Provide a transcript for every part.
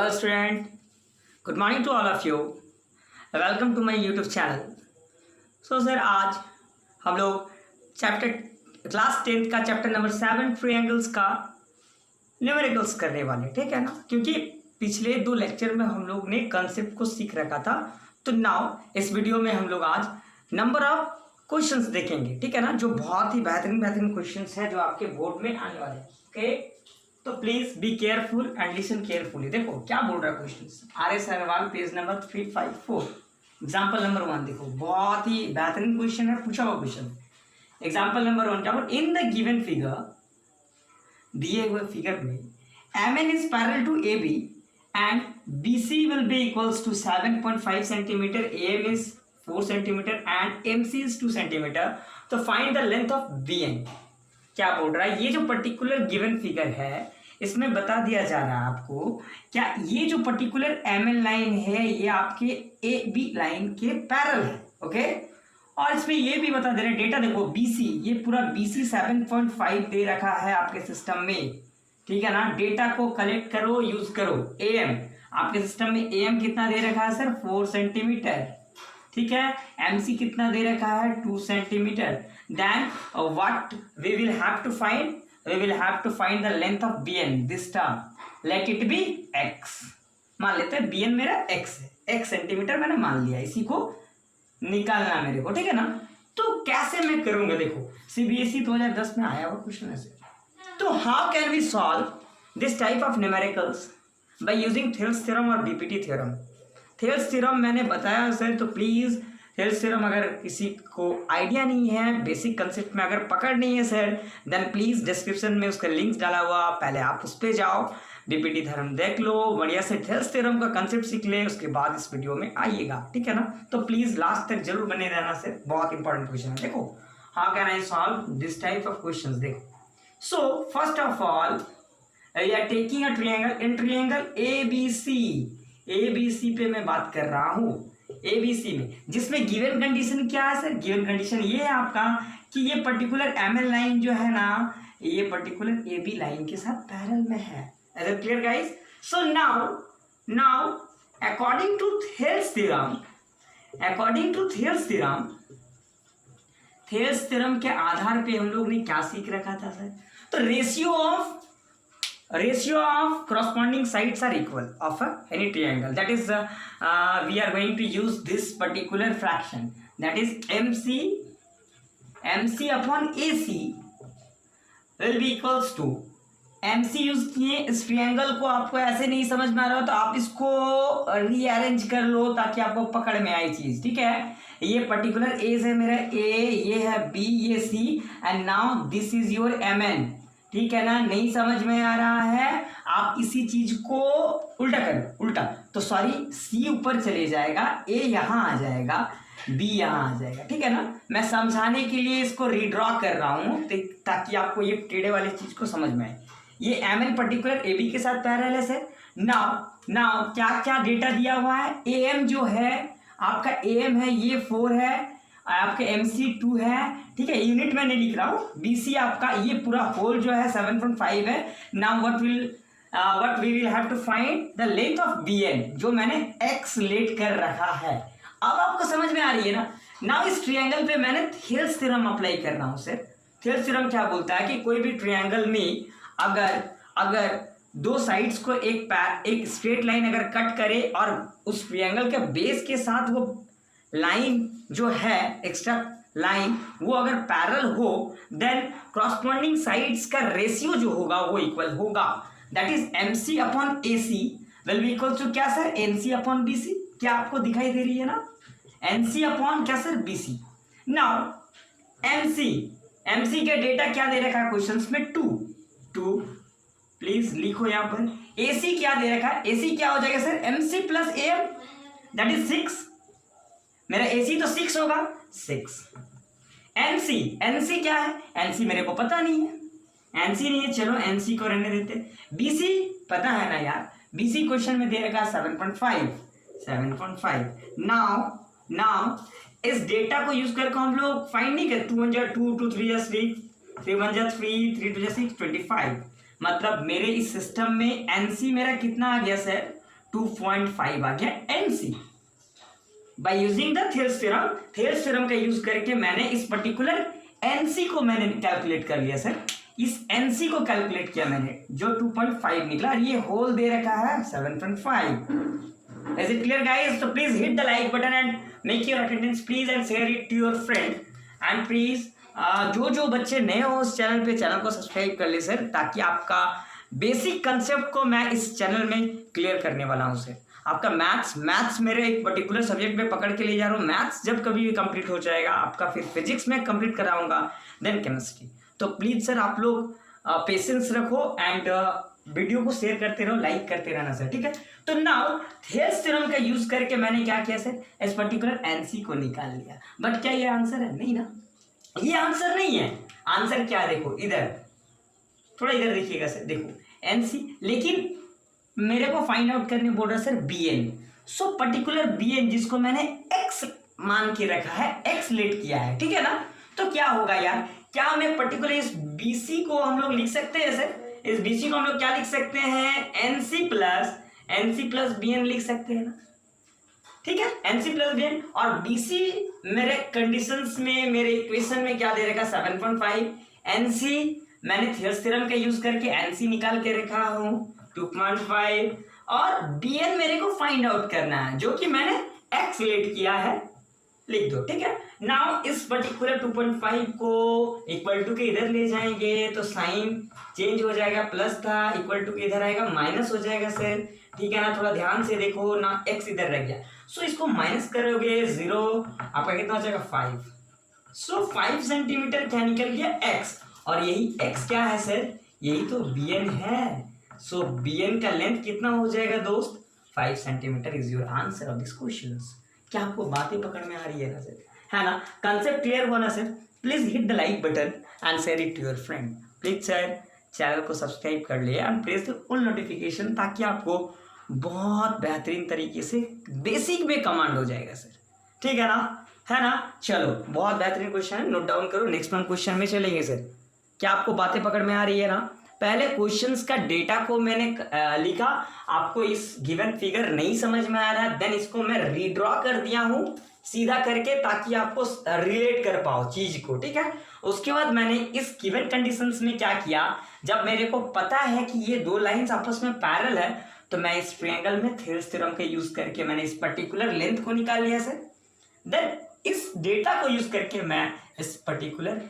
Hello student, good morning to all of you. Welcome to my YouTube channel. So sir आज हम लोग class 10th का chapter number 7 triangles का numericals करने वाले, ठीक है ना। क्योंकि पिछले 2 लेक्चर में हम लोग ने कंसेप्ट को सीख रखा था, तो नाउ इस वीडियो में हम लोग आज नंबर ऑफ क्वेश्चंस देखेंगे, ठीक है ना, जो बहुत ही बेहतरीन क्वेश्चंस है जो आपके बोर्ड में आने वाले हैं। ओके, तो please be careful and listen carefully. देखो क्या बोल रहा है question. RS Agarwal page number 354 example number 1 देखो, बहुत ही बेहतरीन क्वेश्चन है, पूछा हुआ क्वेश्चन। एग्जाम्पल नंबर 1 क्या बोल, इन द गिवन फिगर, दिए हुए फिगर में MN is parallel to AB and BC will be equals to 7.5 centimetre, AM is 4 centimetre and MC is 2 centimetre. तो find the length of BN। क्या बोल रहा है, ये जो पर्टिकुलर गिवन फिगर है इसमें बता दिया जा रहा है आपको, क्या ये जो पर्टिकुलर MN लाइन है ये आपके AB लाइन के पैरेलल है। ओके, और इसमें ये भी बता दे रहे हैं, डेटा देखो BC, ये पूरा BC 7.5 दे रखा है आपके सिस्टम में, ठीक है ना। डेटा को कलेक्ट करो, यूज करो। AM आपके सिस्टम में AM कितना दे रखा है सर, 4 सेंटीमीटर, ठीक है। MC कितना दे रखा है, 2 centimetre. Then what we will have to find? We will have to find the length of BN. This term, let it be x. मान लेते हैं BN मेरा x है, x सेंटीमीटर मैंने मान लिया, इसी को निकालना मेरे को, ठीक है ना। तो कैसे मैं करूंगा, देखो CBSE 2010 में आया हुआ क्वेश्चन है। तो how can we solve this type of numericals by using Thales theorem और BPT थ्योरम। थेल्स थ्योरम मैंने बताया सर, तो प्लीज थेल्स थ्योरम अगर किसी को आइडिया नहीं है, बेसिक कंसेप्ट में अगर पकड़ नहीं है सर, देन प्लीज डिस्क्रिप्शन में उसका लिंक डाला हुआ, पहले आप उस पर जाओ, BPT थ्योरम देख लो, बढ़िया से थेल्स थ्योरम का कंसेप्ट सीख ले, उसके बाद इस वीडियो में आइएगा, ठीक है ना। तो प्लीज लास्ट तक जरूर बने रहना सर, बहुत इंपॉर्टेंट क्वेश्चन है। देखो how can I solve this type of question. देखो, so first of all we are taking a triangle, in triangle ABC पे मैं बात कर रहा हूँ, ABC में, जिसमें गिवन कंडीशन क्या है सर, गिवन कंडीशन ये है आपका कि ये पर्टिकुलर MN लाइन जो है ना, ये पर्टिकुलर AB लाइन के साथ पैरेलल में है। Is it clear guys? So now according to Thales theorem के आधार पे हम लोग ने क्या सीख रखा था सर, तो ratio of corresponding sides are equal of any triangle. That is we are going to use this particular fraction, that is MC upon AC will be equals to, MC use किए, इस triangle को आपको ऐसे नहीं समझ में आ रहा हो तो आप इसको रीअरेंज कर लो ताकि आपको पकड़ में आए चीज, ठीक है। ये पर्टिकुलर A है मेरा A, ये है B, ये C, and now this is your MN, ठीक है ना। नहीं समझ में आ रहा है, आप इसी चीज को उल्टा करो, उल्टा तो सॉरी, C ऊपर चले जाएगा, A यहाँ आ जाएगा, B यहाँ आ जाएगा, ठीक है ना। मैं समझाने के लिए इसको रीड्रॉ कर रहा हूँ ताकि आपको ये टेढ़े वाली चीज को समझ में आए। ये MN पर्टिकुलर AB के साथ पैरेलल है सर। नाउ क्या क्या डेटा दिया हुआ है, AM जो है आपका, AM है ये 4 है, आपके MC 2 है, ठीक है, यूनिट में नहीं लिख रहा हूँ। BC आपका ये पूरा होल जो है 7.5 है। Now what we will have to find the length of BN, जो मैंने x लेट कर रखा है। अब आपको समझ में आ रही है ना। नाउ इस ट्रायंगल पे मैंने थेल्स थ्योरम अप्लाई कर रहा हूँ सर। थेल्स थ्योरम क्या बोलता है कि कोई भी ट्रायंगल में अगर 2 साइड्स को एक स्ट्रेट लाइन अगर कट करे और उस ट्रायंगल के बेस के साथ वो लाइन जो है, एक्स्ट्रा लाइन, वो अगर पैरेलल हो, देन कॉरस्पॉन्डिंग साइड्स का रेशियो जो होगा वो इक्वल होगा। That is MC upon AC will be equal to क्या सर, NC अपॉन BC। क्या आपको दिखाई दे रही है ना, NC अपॉन क्या सर, BC। नाउ MC के डेटा क्या दे रखा है क्वेश्चंस में, 2 प्लीज लिखो यहाँ पर। AC क्या दे रखा है, AC क्या हो जाएगा sir, MC plus AM, that is 6। मेरा AC तो 6 होगा, 6। NC क्या है, NC मेरे को पता नहीं है, NC नहीं है, चलो NC को रहने देते। BC पता है ना यार, BC क्वेश्चन में दे रखा 7.5। नाउ इस डेटा को यूज करके हम लोग फाइंड नहीं कर, 2 1 जा 2, 2 3 जा 3, 3 1 जा 3, 3 2 जा 6, 25। मतलब मेरे इस सिस्टम में NC मेरा कितना आ गया सर, 2.5 आ गया NC. By using the Thales theorem का यूज करके मैंने इस पर्टिकुलर एनसी को मैंने कैलकुलेट कर लिया सर। इस एनसी को कैलकुलेट किया मैंने, जो 2.5 निकला, और ये होल दे रखा है 7.5। Is it clear guys? तो please hit the like button and make your attendance please and share it to your friend and please जो बच्चे नए हो उस चैनल पे, चैनल को सब्सक्राइब कर ले सर, ताकि आपका बेसिक कंसेप्ट को मैं इस चैनल में क्लियर करने वाला हूँ सर। आपका मैथ्स मेरे एक पर्टिकुलर सब्जेक्ट में पकड़ के ले जा रहा हूँ। मैथ्स जब कभी भी कंप्लीट हो जाएगा आपका, फिर फिजिक्स में कंप्लीट कराऊंगा, देन केमिस्ट्री। तो प्लीज सर आप लोग पेशेंस रखो एंड वीडियो को शेयर करते रहो, लाइक करते रहना सर, ठीक है। तो नाउ थेल्स थ्योरम का यूज करके मैंने क्या किया सर, इस पर्टिकुलर एनसी को निकाल लिया। बट क्या ये आंसर है? नहीं ना, ये आंसर नहीं है। आंसर क्या, देखो इधर, थोड़ा इधर देखिएगा सर, देखो एनसी, लेकिन मेरे को फाइंड आउट करने बोल रहा sir B N. So particular B N जिसको मैंने एक्स मान के रखा है, एक्स लेट किया है, ठीक है ना। तो क्या होगा यार, क्या हमें पर्टिकुलर इस बीसी को हम लोग लिख सकते हैं सर? इस बीसी को हम लोग क्या लिख सकते हैं? एनसी प्लस बीएन लिख सकते हैं ना, ठीक है। एनसी प्लस बीएन, और बीसी मेरे कंडीशंस में, मेरे इक्वेशन में क्या दे रखा? 7.5। एनसी मैंने थेल्स थ्योरम का यूज करके एनसी निकाल के रखा हूं 2.5, और बीएन मेरे को फाइंड आउट करना है, जो कि मैंने एक्स लेट किया है, लिख दो, ठीक है। नाउ इस पर्टिकुलर 2.5 को इक्वल टू के इधर ले जाएंगे तो साइन चेंज हो जाएगा, प्लस था इक्वल टू के इधर आएगा माइनस हो जाएगा सर, ठीक है ना। थोड़ा ध्यान से देखो ना, एक्स इधर रह गया। सो इसको माइनस करोगे 0, आपका कितना हो जाएगा 5। सो 5 सेंटीमीटर क्या निकल गया? एक्स। और यही एक्स क्या है सर? यही तो बीएन है। सो बीएन का लेंथ कितना हो जाएगा दोस्त? 5 centimetre is your answer of this question. क्या आपको बातें पकड़ में आ रही है ना सर? है ना, कंसेप्ट क्लियर हुआ ना sir? Please hit the like button and share it to your friend. Please sir channel को सब्सक्राइब कर लिए and press the all notification, ताकि आपको बहुत बेहतरीन तरीके से बेसिक में कमांड हो जाएगा सर, ठीक है ना? है ना, चलो बहुत बेहतरीन क्वेश्चन है, नोट डाउन करो। नेक्स्ट वन क्वेश्चन में चलेंगे सर। क्या आपको बातें पकड़ में आ रही है ना? पहले क्वेश्चंस का डेटा को मैंने लिखा, आपको इस गिवन फिगर नहीं समझ में आ रहा है, देन इसको मैं रीड्रॉ कर दिया हूं सीधा करके, ताकि आपको रिलेट कर पाओ चीज को, ठीक है। उसके बाद मैंने इस गिवन कंडीशंस में क्या किया, जब मेरे को पता है कि ये दो लाइंस आपस में पैरेलल है, तो मैं इस ट्रायंगल में थेल्स थ्योरम का यूज करके मैंने इस पर्टिकुलर लेंथ को निकाल लिया सर। देन इस डेटा को यूज करके मैं इस पर्टिकुलर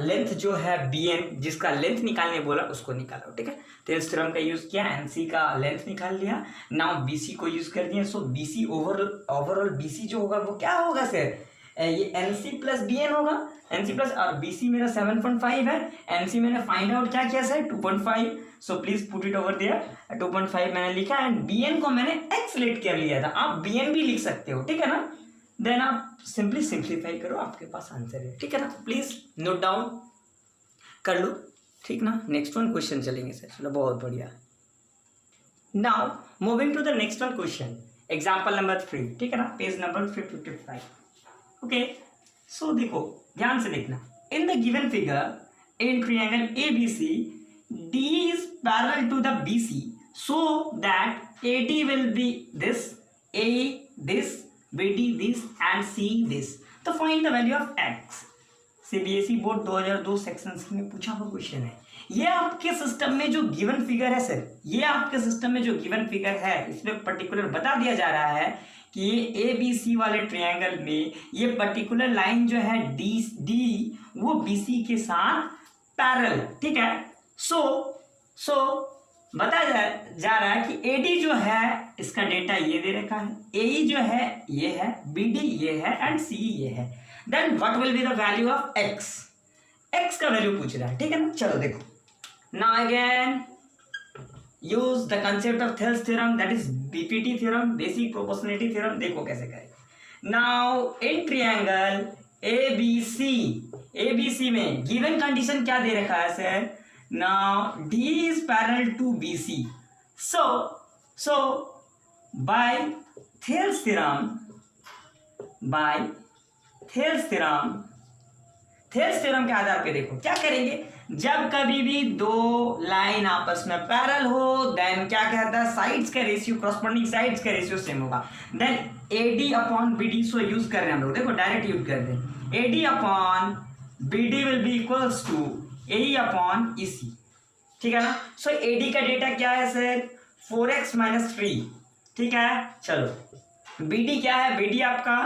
लेंथ जो है बीएन, जिसका लेंथ निकालने बोला, उसको निकाला, ठीक है। थेल्स थ्योरम का यूज किया, एनसी का लेंथ निकाल लिया। नाउ बीसी को यूज कर दिया। सो बीसी ओवरऑल बीसी जो होगा वो क्या होगा सर? ये एनसी प्लस बीएन होगा। एनसी प्लस, और बीसी मेरा 7.5 है, एनसी मैंने फाइंड आउट क्या किया sir? 2.5। So please put it over there. 2.5 मैंने लिखा एंड बीएन को मैंने एक्स लेट कर लिया था। आप बीएन भी लिख सकते हो, ठीक है ना। देन आप सिंपली सिंप्लीफाई करो, आपके पास आंसर है, ठीक है ना। प्लीज नोट डाउन कर लो, ठीक ना। नेक्स्ट वन क्वेश्चन चलेंगे सर, चलो बहुत बढ़िया। Now moving to the next one question, example number 3, ठीक है ना, पेज नंबर 355। ओके, सो देखो ध्यान से देखना, in the given figure in triangle ABC D is parallel to the BC, so that AD will be this, AE this, BD this and C this. तो find the value of x। CBSE board 2002 section में पूछा हुआ question है। ये आपके system में जो given figure है सर, ये आपके सिस्टम में जो गिवन फिगर है, इसमें पर्टिकुलर बता दिया जा रहा है कि ये ABC वाले ट्रायंगल में ये पर्टिकुलर लाइन जो है D वो BC के साथ पैरेलल, ठीक है। सो बताया जा रहा है कि AD जो है इसका डेटा ये दे रखा है, AE जो है ये है, BD ये है एंड CE ये है। Then what will be the value of x? x का वैल्यू पूछ रहा है, ठीक है ना। चलो देखो, now again use the concept of Thales theorem, that is BPT theorem, basic proportionality theorem. देखो कैसे करें। नाउ इन ट्रायंगल ABC में गिवन कंडीशन क्या दे रखा है sir? Now D is parallel to BC. So by Thales theorem, Thales theorem के आधार पे देखो क्या करेंगे, जब कभी भी दो लाइन आपस में पैरेलल हो देन क्या कहता है, साइड्स का रेशियो, कॉरस्पॉन्डिंग साइड्स का रेशियो सेम होगा, देन AD अपॉन BD, सो यूज कर रहे हैं हम लोग, देखो डायरेक्ट यूज कर रहे हैं, AD upon BD will be equals to AE upon EC, ठीक है ना। सो AD का डेटा क्या है सर, 4x माइनस 3, ठीक है। चलो BD क्या है, BD आपका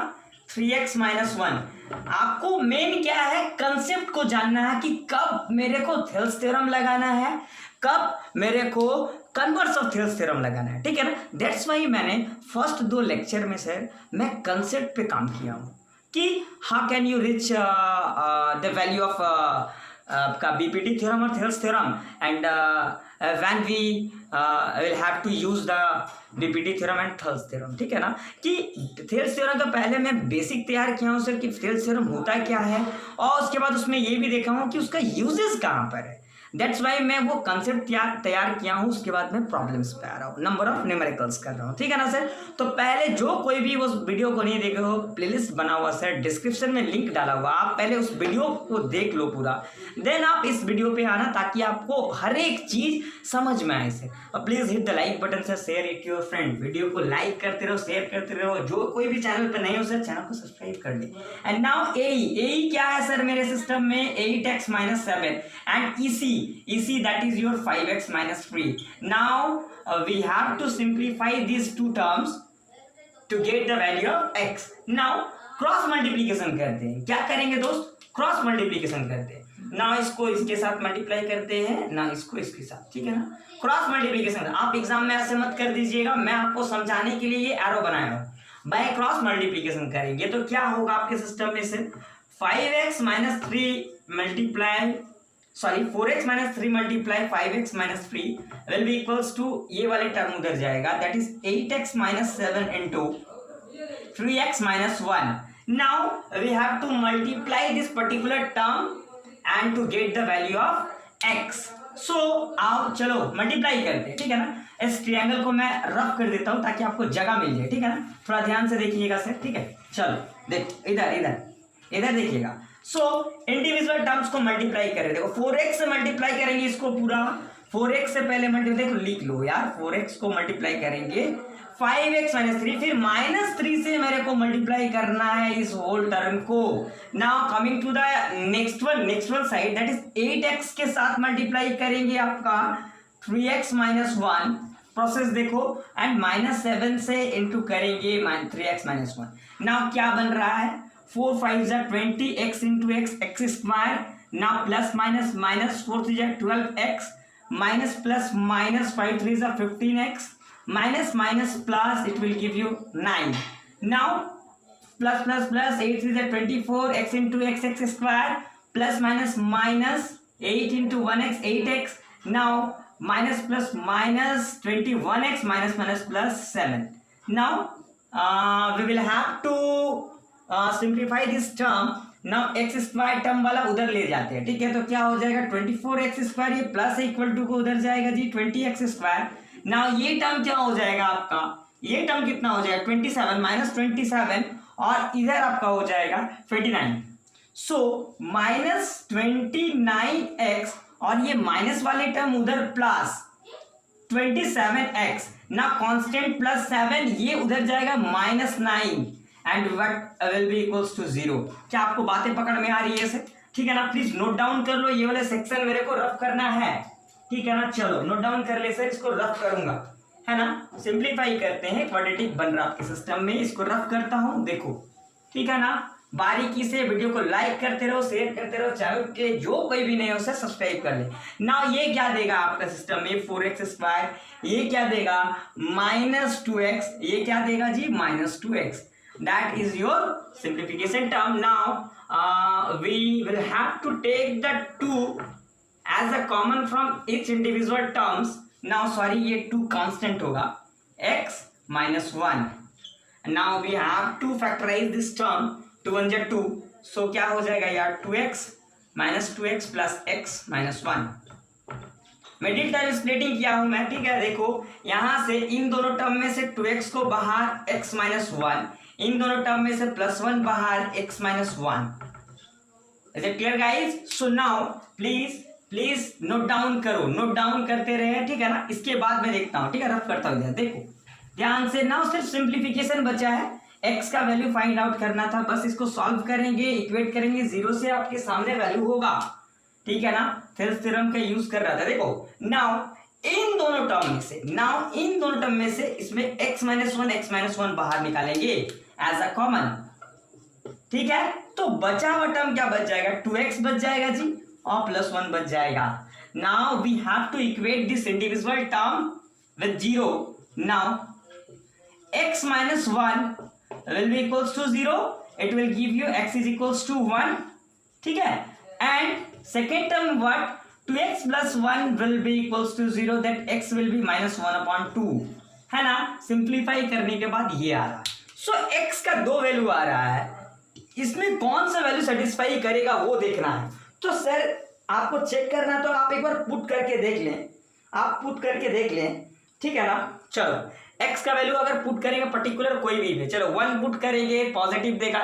3x माइनस 1। आपको मेन क्या है, कंसेप्ट को जानना है कि कब मेरे को थेल्स थ्योरम लगाना है, कब मेरे को कन्वर्स ऑफ थेल्स थ्योरम लगाना है, ठीक है ना। दैट्स वाई मैंने फर्स्ट 2 लेक्चर में सर मैं कंसेप्ट पे काम किया हूँ कि how can you reach the value of आपका BPT थ्योरम और Thales theorem, and when we will have to use the BPT theorem and Thales theorem, ठीक है ना। कि थेल्स थ्योरम तो पहले मैं बेसिक तैयार किया हूँ सर कि थेल्स थ्योरम होता क्या है, और उसके बाद उसमें ये भी देखा हूँ कि उसका यूजेस कहाँ पर है। दैट्स वाई मैं वो कंसेप्ट तैयार किया हूँ, उसके बाद मैं प्रॉब्लम्स पे आ रहा हूँ, नंबर ऑफ न्यूमेरिकल्स कर रहा हूँ, ठीक है ना सर। तो पहले जो कोई भी उस वीडियो को नहीं देखे हो, प्लेलिस्ट बना हुआ सर, डिस्क्रिप्शन में लिंक डाला हुआ, आप पहले उस वीडियो को देख लो पूरा, देन आप इस वीडियो पे आना ताकि आपको हर एक चीज समझ में आए सर। और please hit the like button sir, share it your friend, video को लाइक करते रहो, शेयर करते रहो, जो कोई भी चैनल पे नहीं हो सर चैनल को सब्सक्राइब कर ले। एंड नाउ AE क्या है सर मेरे सिस्टम में, 8x minus 7 and EC that is your 5x minus 3. Now we have to simplify these two terms to get the value of x. Now cross multiplication करते हैं, क्या करेंगे दोस्त, cross multiplication करते हैं। ना इसको इसके साथ मल्टीप्लाई करते हैं, ना इसको इसके साथ, ठीक है ना। क्रॉस मल्टीप्लीकेशन आप एग्जाम में ऐसे मत कर दीजिएगा, मैं आपको समझाने के लिए ये एरो बनाया हूँ। बाय क्रॉस मल्टीप्लीकेशन करेंगे तो क्या होगा आपके सिस्टम में से, 5x minus 3 multiply 4x minus 3 multiply 5x minus 3 will be equals to, ये वाले टर्म उधर जाएगा, that is 8x minus 7 into 3x minus 1. Now we have to multiply this particular term and to get the value of x. सो आओ चलो multiply करते हैं, ठीक है ना। इस ट्रायंगल को मैं रफ कर देता हूं ताकि आपको जगह मिल जाए, ठीक है ना। थोड़ा ध्यान से देखिएगा सर, ठीक है। चलो देख इधर इधर इधर देखिएगा। सो इंडिविजुअल टर्म्स को मल्टीप्लाई करें, देखो 4x से मल्टीप्लाई करेंगे इसको पूरा, 4x से पहले मल्टीप्लाई, देखो लिख लो यार, 4x को मल्टीप्लाई करेंगे 5x माइनस 3, फिर माइनस 3 से मेरे को मल्टीप्लाई करना है इस होल टर्म को। Now coming to the next one side, that is 8x के साथ मल्टीप्लाई करेंगे आपका 3x माइनस 1, प्रोसेस देखो, एंड माइनस 7 से इंटू करेंगे 3x माइनस 1। नाउ क्या बन रहा है, 4 5 20 x into x square. Now plus minus minus 4 3 12x minus plus minus 5 3 15x minus minus plus it will give you 9. Now plus plus plus 8 3 24 x into x square plus minus minus 8 into 1x 8x. Now minus plus minus 21x minus minus plus 7. Now we will have to simplify this term. Now x square term वाला उधर ले जाते हैं, ठीक है। तो क्या हो जाएगा 24x स्क्वायर, ये प्लस इक्वल टू को उधर जाएगा जी 20x स्क्वायर। नाउ ये टर्म क्या हो जाएगा आपका, ये टर्म कितना हो जाएगा 27 माइनस 27, और इधर आपका हो जाएगा 29। सो माइनस 29x और ये माइनस वाले टर्म उधर प्लस 27x ना कांस्टेंट प्लस 7, ये उधर जाएगा minus 9 and what will be equals to 0। क्या आपको बातें पकड़ में आ रही है सर, ठीक है ना। प्लीज नोट डाउन कर लो, ये वाला सेक्शन मेरे को रफ करना है, ठीक है ना। चलो नोट डाउन कर ले सर, इसको रफ करूंगा, है ना। सिंप्लीफाई करते हैं, क्वाड्रेटिक बन रहा आपके सिस्टम में, इसको रफ करता हूं, देखो, ठीक है ना। बारीकी से वीडियो को लाइक करते रहो, शेयर करते रहो, चैनल के जो कोई भी नहीं हो सर सब्सक्राइब कर ले। ना ये क्या देगा आपका सिस्टम में 4x स्क्वायर, ये क्या देगा माइनस 2x, ये क्या देगा जी minus 2x। That is your simplification term. Now we will have to take the 2 as a common from each individual terms. Now sorry ये 2 constant होगा, x minus 1. Now we have to factorize this term, 2 1 जा 2, so क्या हो जाएगा यार 2x minus 2x plus x minus 1। Middle term splitting किया हूं मैं, ठीक है। देखो यहां से इन दोनों टर्म में से 2x को बाहर x माइनस 1, इन दोनों टर्म में से प्लस 1 बाहर x minus 1, is it clear guys? So now please note down करो, नोट डाउन करते रहे, ठीक है ना। इसके बाद मैं देखता हूँ, ठीक है, रफ करता हूँ। देखो ध्यान से, नाउ सिर्फ सिंप्लीफिकेशन बचा है, x का वैल्यू फाइंड आउट करना था, बस इसको सॉल्व करेंगे, इक्वेट करेंगे, 0 से आपके सामने वैल्यू होगा, ठीक है ना। फिर थ्योरम का यूज कर रहा था। देखो नाउ इन दोनों टर्म में से इसमें x - 1 बाहर निकालेंगे एज अ कॉमन, ठीक है। तो बचा हुआ टर्म क्या बच जाएगा? 2x बच जाएगा जी, और +1 बच जाएगा। Now we have to equate this individual term with 0। Now x - 1 will be equals to 0, it will give you x is equals to 1, ठीक है। and second term what? 2x plus 1 will be equals to 0, that x will be -1/2, है ना। Simplify करने के बाद ये आ रहा है। सो x का 2 वैल्यू आ रहा है, इसमें कौन सा वैल्यू सेटिस्फाई करेगा वो देखना है। तो सर आपको चेक करना, तो आप एक बार पुट करके देख लें, ठीक है ना। चलो x का वैल्यू अगर पुट करेंगे पर्टिकुलर कोई भी, चलो 1 पुट करेंगे, पॉजिटिव देगा,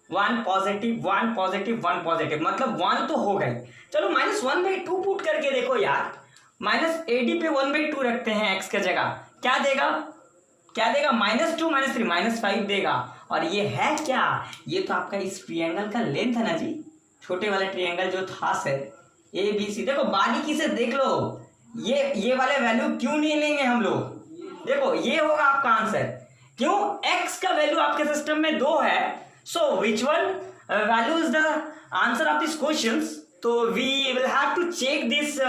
1 पॉजिटिव, 1 पॉजिटिव, 1 पॉजिटिव, मतलब 1 तो हो गई। चलो -1/2 पुट करके देखो यार, -AD पे 1/2 रखते हैं x के जगह, क्या देगा? -2 -3 -5 देगा। और ये है क्या? ये तो आपका इस ट्रायंगल का लेंथ है ना जी, छोटे वाले ट्रायंगल जो था सर ABC। देखो बारीकी से देख लो, ये वाले वैल्यू क्यों नहीं लेंगे हम लोग? देखो ये होगा आपका आंसर। क्यों? x का वैल्यू आपके सिस्टम में 2 है, so which one value is the answer of this questions? तो we will have to check this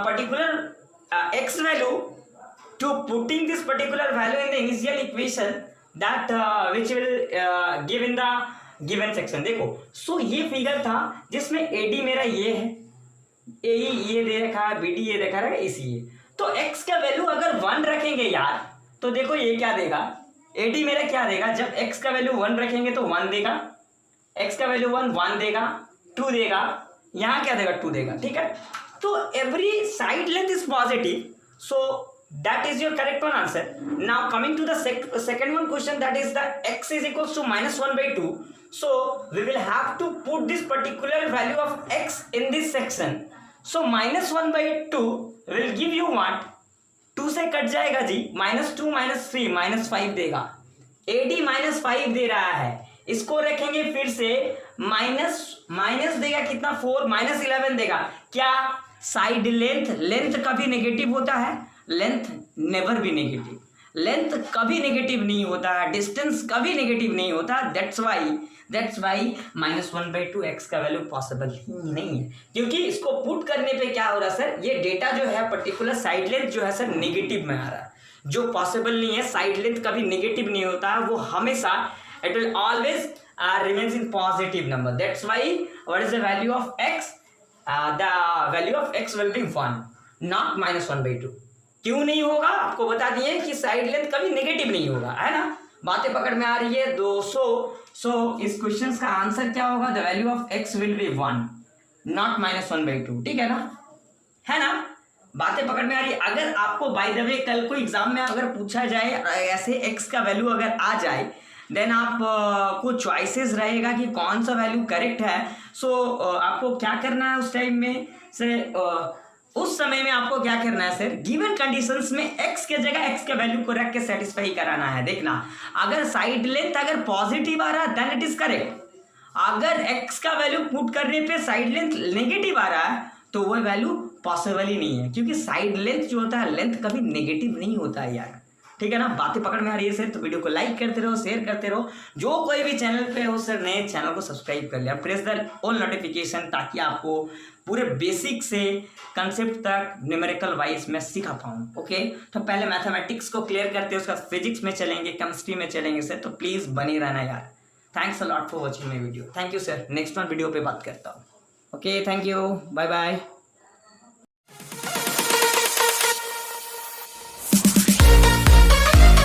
particular x value to putting this particular value in the initial equation that which will give in the given section। देखो सो ये figure था जिसमें AD मेरा ये है, AE ये दे रखा है, BD ये देखा है, AC ये। तो x का वैल्यू अगर 1 रखेंगे यार, तो देखो ये क्या देगा, AD मेरा क्या देगा? जब x का वैल्यू 1 रखेंगे तो 1 देगा, x का वैल्यू 1 देगा, 2 देगा, यहाँ क्या देगा? 2 देगा, ठीक है। तो every side length is positive, so that is your correct one answer. Now coming to the second one question, that is the x is equals to -1/2. So we will have to put this particular value of x in this section. So -1/2 will give you what? 2 से cut जाएगा जी, -2 -3 -5 देगा। AD -5 दे रहा है, इसको रखेंगे फिर से minus देगा कितना? 4 -11 देगा। क्या साइड लेंथ कभी नेगेटिव होता है? लेंथ नेवर भी नेगेटिव, लेंथ कभी नेगेटिव नहीं होता है, डिस्टेंस कभी नेगेटिव नहीं होता। दैट्स वाई -1/2 x का वैल्यू पॉसिबल ही नहीं है, क्योंकि इसको पुट करने पे क्या हो रहा है सर, ये डेटा जो है पर्टिकुलर साइड लेंथ जो है सर नेगेटिव में आ रहा है, जो पॉसिबल नहीं है। साइड लेंथ कभी नेगेटिव नहीं होता है, वो हमेशा it will always remains in positive number. That's why what is the value of x? The value of x will be 1 not -1/2। क्यों नहीं होगा? आपको बता दिए कि साइड लेंथ कभी नेगेटिव नहीं होगा, है ना। बातें पकड़ में आ रही है 200। सो इस क्वेश्चन का आंसर क्या होगा? The value of x will be 1 not -1/2, ठीक है ना। बातें पकड़ में आ रही है। अगर आपको बाय द वे कल को एग्जाम में अगर पूछा जाए ऐसे x का वैल्यू अगर आ जाए, देन आप को चॉइसेस रहेगा कि कौन सा वैल्यू करेक्ट है। सो आपको क्या करना है उस टाइम में सर, उस समय में आपको क्या करना है सर, गिवन कंडीशंस में x के जगह x के वैल्यू को रख के सेटिस्फाई कराना है। देखना अगर साइड लेंथ अगर पॉजिटिव आ रहा है देन इट इज करेक्ट, अगर x का वैल्यू पुट करने पे साइड लेंथ नेगेटिव आ रहा है तो वो वैल्यू पॉसिबल ही नहीं है, क्योंकि साइड लेंथ जो होता है लेंथ कभी नेगेटिव नहीं होता है यार, ठीक है ना। बातें पकड़ में आ रही है सर, तो वीडियो को लाइक करते रहो, शेयर करते रहो। जो कोई भी चैनल पे हो सर, नए चैनल को सब्सक्राइब कर लिया, प्रेस द ऑल नोटिफिकेशन, ताकि आपको पूरे बेसिक से कंसेप्ट तक न्यूमेरिकल वाइज में सिखा पाऊँ। ओके, तो पहले मैथमेटिक्स को क्लियर करते हैं, उसका फिजिक्स में चलेंगे, केमिस्ट्री में चलेंगे सर, तो प्लीज़ बने रहना यार। Thanks a lot for watching my video. Thank you sir, next one video पे बात करता हूँ। Okay, thank you, bye bye.